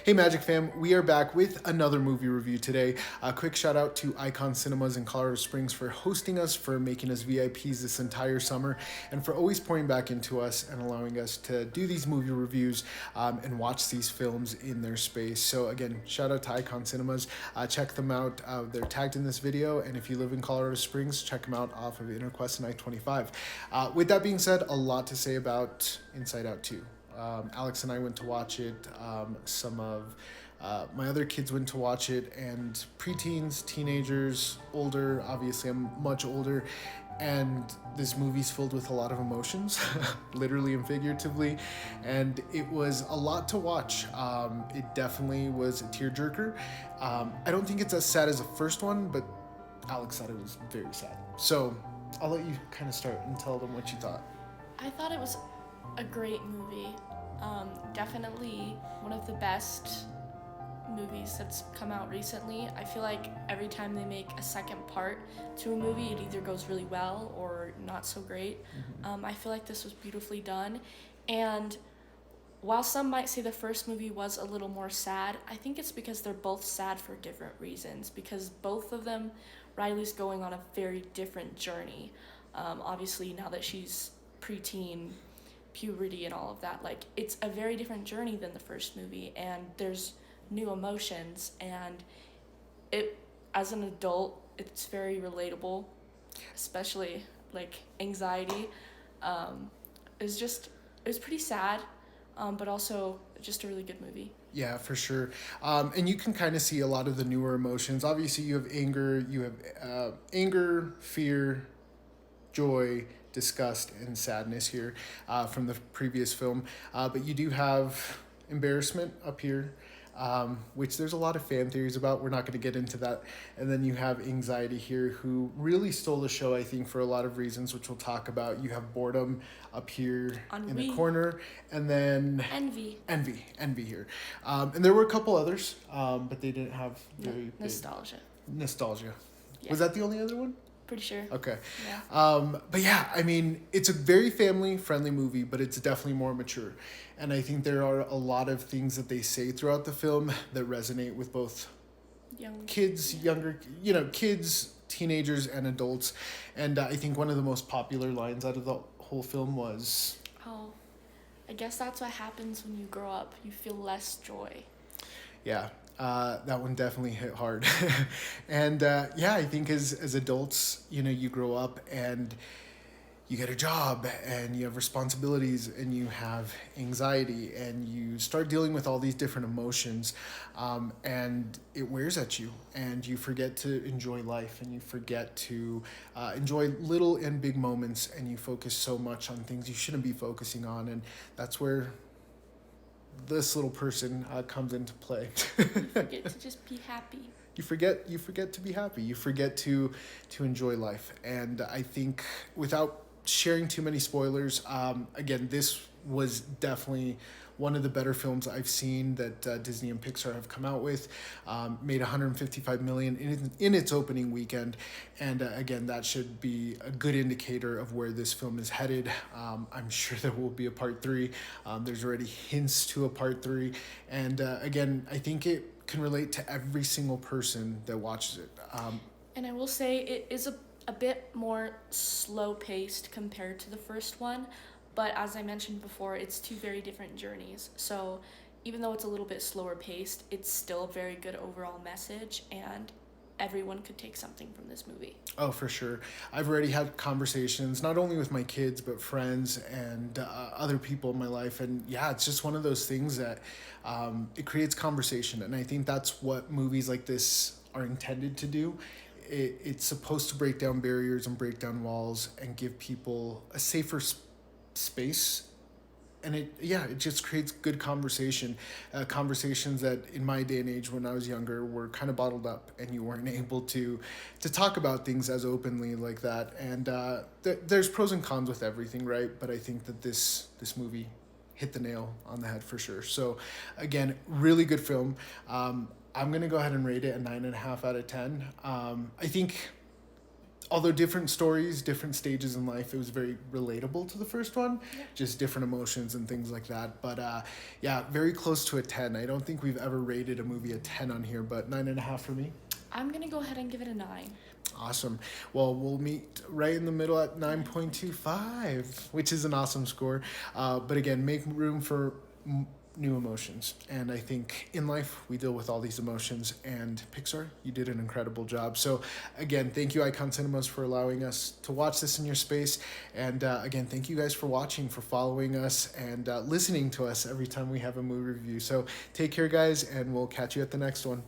Hey Magic Fam, we are back with another movie review today. A quick shout out to Icon Cinemas in Colorado Springs for hosting us, for making us VIPs this entire summer, and for always pouring back into us and allowing us to do these movie reviews and watch these films in their space. So again, shout out to Icon Cinemas. Check them out. They're tagged in this video, and if you live in Colorado Springs, check them out off of Interquest and I-25. With that being said, a lot to say about Inside Out 2. Alex and I went to watch it. Some of my other kids went to watch it, and preteens, teenagers, older. Obviously, I'm much older, and this movie's filled with a lot of emotions, literally and figuratively, and it was a lot to watch. It definitely was a tearjerker. I don't think it's as sad as the first one, but Alex thought it was very sad. So I'll let you kind of start and tell them what you thought. I thought it was a great movie. Definitely one of the best movies that's come out recently. I feel like every time they make a second part to a movie, it either goes really well or not so great. I feel like this was beautifully done. And while some might say the first movie was a little more sad, I think it's because they're both sad for different reasons. Because both of them, Riley's going on a very different journey. Obviously, now that she's preteen, puberty and all of that, like, it's a very different journey than the first movie, and there's new emotions, and it, as an adult, it's very relatable, especially like anxiety. It was pretty sad, but also just a really good movie. Yeah, for sure. And you can kind of see a lot of the newer emotions. Obviously, you have anger, fear, joy, disgust, and sadness here from the previous film. But you do have embarrassment up here, which there's a lot of fan theories about. We're not going to get into that. And then you have anxiety here, who really stole the show, I think, for a lot of reasons, which we'll talk about. You have boredom up here in the corner, and then Envy here. And there were a couple others, but they didn't have very Nostalgia. Nostalgia. Yeah. Was that the only other one? Pretty sure. Okay. Yeah. But yeah, I mean, it's a very family-friendly movie, but it's definitely more mature. And I think there are a lot of things that they say throughout the film that resonate with both kids, kids, teenagers, and adults. And I think one of the most popular lines out of the whole film was, "Oh, I guess that's what happens when you grow up. You feel less joy." Yeah. That one definitely hit hard. And I think as adults, you grow up and you get a job and you have responsibilities and you have anxiety and you start dealing with all these different emotions, and it wears at you, and you forget to enjoy life, and you forget to enjoy little and big moments, and you focus so much on things you shouldn't be focusing on, and that's where this little person comes into play. You forget to just be happy. You forget to be happy. You forget to enjoy life. And I think, without sharing too many spoilers, again, this was definitely one of the better films I've seen that Disney and Pixar have come out with. Made $155 million in its opening weekend, and again, that should be a good indicator of where this film is headed. I'm sure there will be a part 3. There's already hints to a part 3, and again, I think it can relate to every single person that watches it. And I will say it is a bit more slow-paced compared to the first one. But as I mentioned before, it's two very different journeys. So even though it's a little bit slower paced, it's still a very good overall message, and everyone could take something from this movie. Oh, for sure. I've already had conversations, not only with my kids, but friends and other people in my life. And yeah, it's just one of those things that it creates conversation. And I think that's what movies like this are intended to do. It's supposed to break down barriers and break down walls and give people a safer space, and it just creates good conversations that in my day and age, when I was younger, were kind of bottled up, and you weren't able to talk about things as openly like that. And there's pros and cons with everything, right? But I think that this movie hit the nail on the head for sure. So again, really good film. I'm gonna go ahead and rate it a 9.5 out of 10. I think although different stories, different stages in life, it was very relatable to the first one. Yeah. Just different emotions and things like that. But yeah, very close to a 10. I don't think we've ever rated a movie a 10 on here, but 9.5 for me. I'm gonna go ahead and give it a 9. Awesome. Well, we'll meet right in the middle at 9.25, which is an awesome score. But again, make room for new emotions. And I think in life, we deal with all these emotions. And Pixar, you did an incredible job. So again, thank you, Icon Cinemas, for allowing us to watch this in your space. And again, thank you guys for watching, for following us, and listening to us every time we have a movie review. So take care, guys, and we'll catch you at the next one.